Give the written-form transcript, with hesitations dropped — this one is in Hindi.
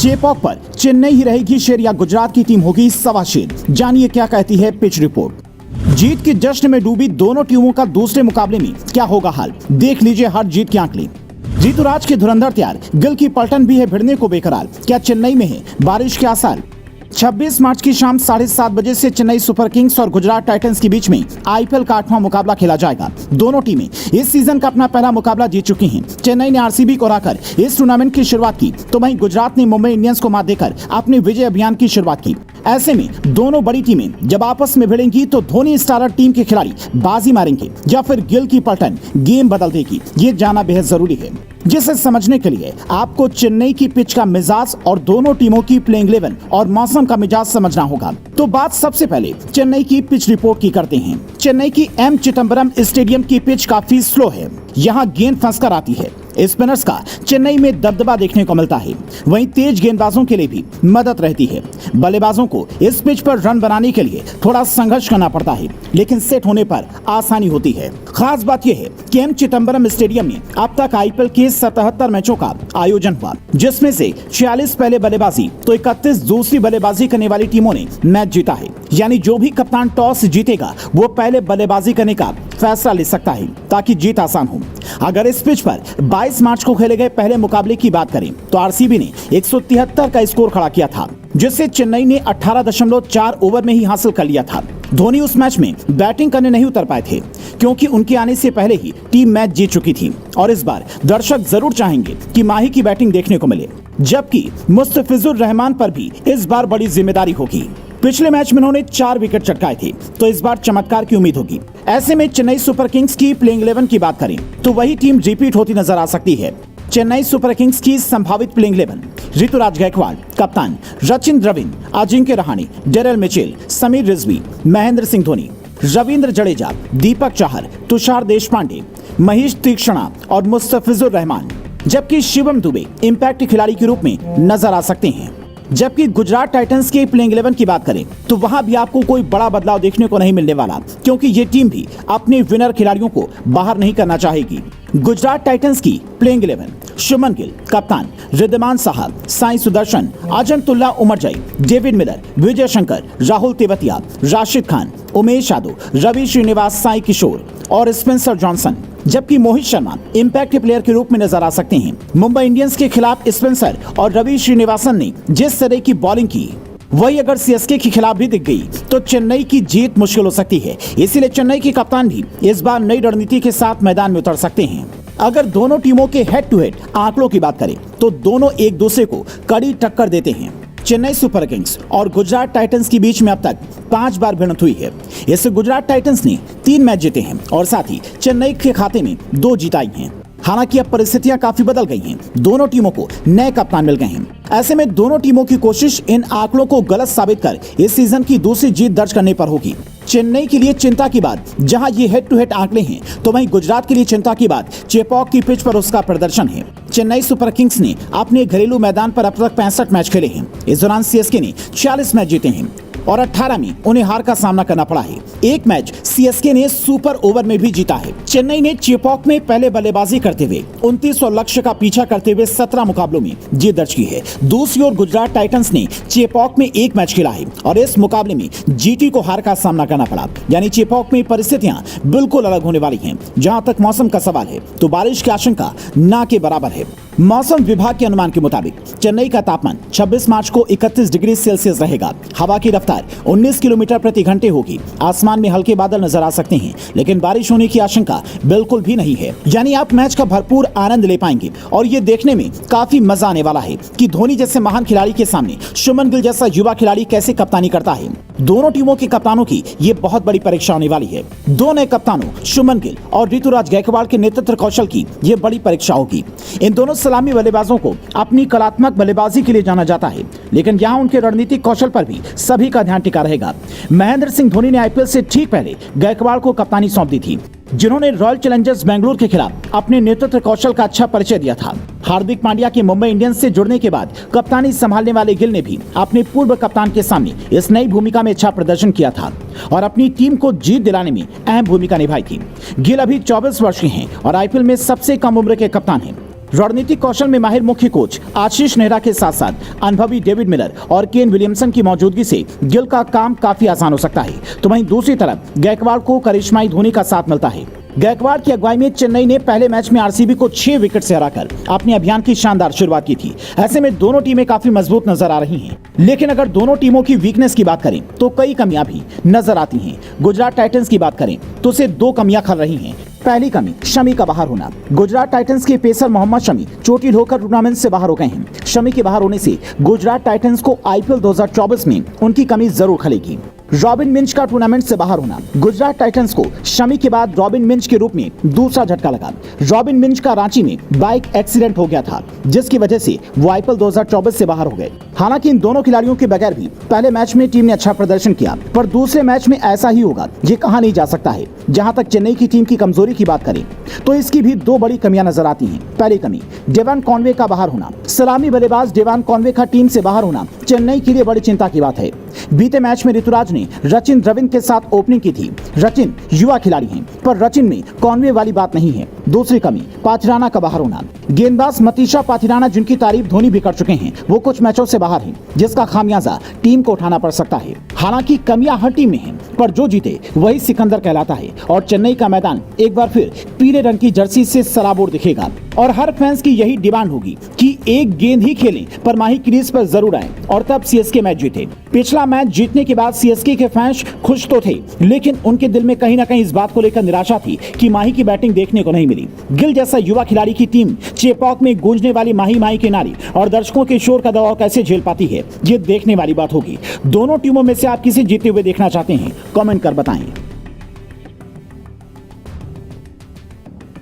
चेपॉक पर चेन्नई ही रहेगी शेर या गुजरात की टीम होगी सवा शेर। जानिए क्या कहती है पिच रिपोर्ट। जीत के जश्न में डूबी दोनों टीमों का दूसरे मुकाबले में क्या होगा हाल, देख लीजिए हर जीत की आंकड़े। ऋतुराज के धुरंधर तैयार, गिल की पलटन भी है भिड़ने को बेकरार। क्या चेन्नई में है बारिश के आसार? 26 मार्च की शाम 7:30 बजे से चेन्नई सुपर किंग्स और गुजरात टाइटंस के बीच में आईपीएल का 8वां मुकाबला खेला जाएगा। दोनों टीमें इस सीजन का अपना पहला मुकाबला जीत चुकी हैं। चेन्नई ने आरसीबी को हराकर इस टूर्नामेंट की शुरुआत की, तो वहीं गुजरात ने मुंबई इंडियंस को मात देकर अपने विजय अभियान की शुरुआत की। ऐसे में दोनों बड़ी टीमें जब आपस में भिड़ेंगी तो धोनी स्टारर टीम के खिलाड़ी बाजी मारेंगे या फिर गिल की पलटन गेम बदल देगी, ये जानना बेहद जरूरी है। जिसे समझने के लिए आपको चेन्नई की पिच का मिजाज और दोनों टीमों की प्लेइंग 11 और मौसम का मिजाज समझना होगा। तो बात सबसे पहले चेन्नई की पिच रिपोर्ट की करते हैं। चेन्नई की एम चिदंबरम स्टेडियम की पिच काफी स्लो है, यहाँ गेंद फंसकर आती है। स्पिनर्स का चेन्नई में दबदबा देखने को मिलता है, वहीं तेज गेंदबाजों के लिए भी मदद रहती है। बल्लेबाजों को इस पिच पर रन बनाने के लिए थोड़ा संघर्ष करना पड़ता है, लेकिन सेट होने पर आसानी होती है। खास बात यह है कि एम चिदंबरम स्टेडियम में अब तक आईपीएल के 77 मैचों का आयोजन हुआ, जिसमें से 46 पहले बल्लेबाजी तो 31 दूसरी बल्लेबाजी करने वाली टीमों ने मैच जीता है। यानी जो भी कप्तान टॉस जीतेगा वो पहले बल्लेबाजी करने का फैसला ले सकता है ताकि जीत आसान हो। अगर इस पिच पर 22 मार्च को खेले गए पहले मुकाबले की बात करें तो आरसीबी ने 173 का स्कोर खड़ा किया था, जिसे चेन्नई ने 18.4 ओवर में ही हासिल कर लिया था। धोनी उस मैच में बैटिंग करने नहीं उतर पाए थे, क्योंकि उनके आने से पहले ही टीम मैच जीत चुकी थी। और इस बार दर्शक जरूर चाहेंगे कि माही की बैटिंग देखने को मिले, जबकि मुस्तफिजुर रहमान पर भी इस बार बड़ी जिम्मेदारी होगी। पिछले मैच में उन्होंने 4 विकेट चटकाए थे, तो इस बार चमत्कार की उम्मीद होगी। ऐसे में चेन्नई सुपर किंग्स की प्लेइंग 11 की बात करें तो वही टीम रिपीट होती नजर आ सकती है। चेन्नई सुपर किंग्स की संभावित प्लेइंग 11: ऋतुराज गायकवाड़ कप्तान, रचिन द्रविड़, अजिंक्य रहाणे, डेरेल मिचेल, समीर रिजवी, महेंद्र सिंह धोनी, रविंद्र जडेजा, दीपक चाहर, तुषार देशपांडे, महेश तीक्ष्णा और मुस्तफिजुर रहमान। जबकि शिवम दुबे इंपैक्ट खिलाड़ी के रूप में नजर आ सकते हैं। जबकि गुजरात टाइटंस के प्लेइंग 11 की बात करें तो वहां भी आपको कोई बड़ा बदलाव देखने को नहीं मिलने वाला, क्योंकि ये टीम भी अपने विनर खिलाड़ियों को बाहर नहीं करना चाहेगी। गुजरात टाइटंस की प्लेइंग 11: शुभमन गिल कप्तान, रिद्धिमान साहा, साई सुदर्शन, अजंतुल्ला उमरजई, डेविड मिलर, विजय शंकर, राहुल तेवतिया, राशिद खान, उमेश यादव, रवि श्रीनिवास, साई किशोर और स्पेंसर जॉनसन। जबकि मोहित शर्मा इंपैक्ट प्लेयर के रूप में नजर आ सकते हैं। मुंबई इंडियंस के खिलाफ स्पेंसर और रवि श्रीनिवासन ने जिस तरह की बॉलिंग की, वही अगर सीएसके के खिलाफ भी दिख गई तो चेन्नई की जीत मुश्किल हो सकती है। इसीलिए चेन्नई के कप्तान भी इस बार नई रणनीति के साथ मैदान में उतर सकते हैं। अगर दोनों टीमों के हेड टू हेड आंकड़ों की बात करें तो दोनों एक दूसरे को कड़ी टक्कर देते हैं। चेन्नई सुपर किंग्स और गुजरात टाइटंस के बीच में अब तक 5 बार भिड़ंत हुई है। इससे गुजरात टाइटंस ने 3 मैच जीते हैं और साथ ही चेन्नई के खाते में 2 जीत आई हैं। हालांकि अब परिस्थितियां काफी बदल गई हैं, दोनों टीमों को नए कप्तान मिल गए हैं। ऐसे में दोनों टीमों की कोशिश इन आंकड़ों को गलत साबित कर इस सीजन की दूसरी जीत दर्ज करने पर होगी। चेन्नई के लिए चिंता की बात जहां ये हेड टू हेड आंकड़े हैं, तो वहीं गुजरात के लिए चिंता की बात चेपॉक की पिच पर उसका प्रदर्शन है। चेन्नई सुपर किंग्स ने अपने घरेलू मैदान पर अब तक 65 मैच खेले हैं। इस दौरान सीएसके ने 46 मैच जीते हैं और 18 में उन्हें हार का सामना करना पड़ा है। एक मैच सीएसके ने सुपर ओवर में भी जीता है। चेन्नई ने चेपॉक में पहले बल्लेबाजी करते हुए 29 और लक्ष्य का पीछा करते हुए 17 मुकाबलों में जीत दर्ज की है। दूसरी ओर गुजरात टाइटंस ने चेपॉक में 1 मैच खेला है और इस मुकाबले में जीटी को हार का सामना करना पड़ा। यानी चेपॉक में परिस्थितियां बिल्कुल अलग होने वाली हैं। जहां तक मौसम का सवाल है तो बारिश की आशंका ना के बराबर है। मौसम विभाग के अनुमान के मुताबिक चेन्नई का तापमान 26 मार्च को 31 डिग्री सेल्सियस रहेगा। हवा की रफ्तार 19 किलोमीटर प्रति घंटे होगी। आसमान में हल्के बादल नजर आ सकते हैं, लेकिन बारिश होने की आशंका बिल्कुल भी नहीं है। यानी आप मैच का भरपूर आनंद ले पाएंगे और ये देखने में काफी मजा आने वाला है कि धोनी जैसे महान खिलाड़ी के सामने शुभमन गिल जैसा युवा खिलाड़ी कैसे कप्तानी करता है। दोनों टीमों के कप्तानों की ये बहुत बड़ी परीक्षा होने वाली है। दो नए कप्तानों शुभमन गिल और ऋतुराज गायकवाड़ के नेतृत्व कौशल की ये बड़ी परीक्षा होगी। इन दोनों सलामी बल्लेबाजों को अपनी कलात्मक बल्लेबाजी के लिए जाना जाता है, लेकिन यहाँ उनके रणनीतिक कौशल पर भी सभी का ध्यान टिका रहेगा। महेंद्र सिंह धोनी ने आईपीएल से ठीक पहले गायकवाड़ को कप्तानी सौंप दी थी, जिन्होंने रॉयल चैलेंजर्स बेंगलुरु के खिलाफ अपने नेतृत्व कौशल का अच्छा परिचय दिया था। हार्दिक पांड्या के मुंबई इंडियंस से जुड़ने के बाद कप्तानी संभालने वाले गिल ने भी अपने पूर्व कप्तान के सामने इस नई भूमिका में अच्छा प्रदर्शन किया था और अपनी टीम को जीत दिलाने में अहम भूमिका निभाई थी। गिल अभी 24 वर्ष के हैं और आईपीएल में सबसे कम उम्र के कप्तान हैं। रणनीतिक कौशल में माहिर मुख्य कोच आशीष नेहरा के साथ साथ अनुभवी डेविड मिलर और केन विलियमसन की मौजूदगी से गिल का काम काफी आसान हो सकता है। तो वहीं दूसरी तरफ गायकवाड़ को करिश्माई धोनी का साथ मिलता है। गायकवाड़ की अगुवाई में चेन्नई ने पहले मैच में आरसीबी को 6 विकेट से हराकर अपने अभियान की शानदार शुरुआत की थी। ऐसे में दोनों टीमें काफी मजबूत नजर आ रही हैं। लेकिन अगर दोनों टीमों की वीकनेस की बात करें तो कई कमियां भी नजर आती हैं। गुजरात टाइटंस की बात करें तो उसे 2 कमियां खल रही हैं। पहली कमी शमी का बाहर होना। गुजरात टाइटंस के पेसर मोहम्मद शमी चोटिल होकर टूर्नामेंट से बाहर हो गए हैं। शमी के बाहर होने से गुजरात टाइटंस को आईपीएल 2024 में उनकी कमी जरूर खलेगी। रॉबिन मिंच का टूर्नामेंट से बाहर होना। गुजरात टाइटंस को शमी के बाद रॉबिन मिंच के रूप में दूसरा झटका लगा। रॉबिन मिंच का रांची में बाइक एक्सीडेंट हो गया था, जिसकी वजह से वो आईपीएल 2024 से बाहर हो गए। हालांकि इन दोनों खिलाड़ियों के बगैर भी पहले मैच में टीम ने अच्छा प्रदर्शन किया, पर दूसरे मैच में ऐसा ही होगा ये कहा नहीं जा सकता है। जहां तक चेन्नई की टीम की कमजोरी की बात करें तो इसकी भी 2 बड़ी कमियां नजर आती हैं। पहली कमी डेवन कॉनवे का बाहर होना। सलामी बल्लेबाज डेवन कॉनवे का टीम से बाहर होना चेन्नई के लिए बड़ी चिंता की बात है। बीते मैच में ऋतुराज ने रचिन द्रविड़ के साथ ओपनिंग की थी। रचिन युवा खिलाड़ी हैं, पर रचिन में कॉनवे वाली बात नहीं है। दूसरी कमी पाथिराना का बाहर होना। गेंदबाज मतीशा पाथिराना, जिनकी तारीफ धोनी भी कर चुके हैं, वो कुछ मैचों से बाहर हैं, जिसका खामियाजा टीम को उठाना पड़ सकता है। हालांकि कमियां हर टीम में हैं, पर जो जीते वही सिकंदर कहलाता है और चेन्नई का मैदान एक बार फिर पीले रंग की जर्सी से सराबोर दिखेगा। और हर फैंस की यही डिमांड होगी कि एक गेंद ही खेलें, पर माही क्रीज पर जरूर आए और तब सीएसके मैच जीते। पिछला मैच जीतने के बाद सीएसके के फैंस खुश तो थे, लेकिन उनके दिल में कहीं ना कहीं इस बात को लेकर निराशा थी कि माही की बैटिंग देखने को नहीं मिली। गिल जैसा युवा खिलाड़ी की टीम चेपॉक में गूंजने वाली माही माही के नारे और दर्शकों के शोर का दबाव कैसे झेल पाती है, ये देखने वाली बात होगी। दोनों टीमों में से आप किसे जीते हुए देखना चाहते हैं, कमेंट कर बताएं।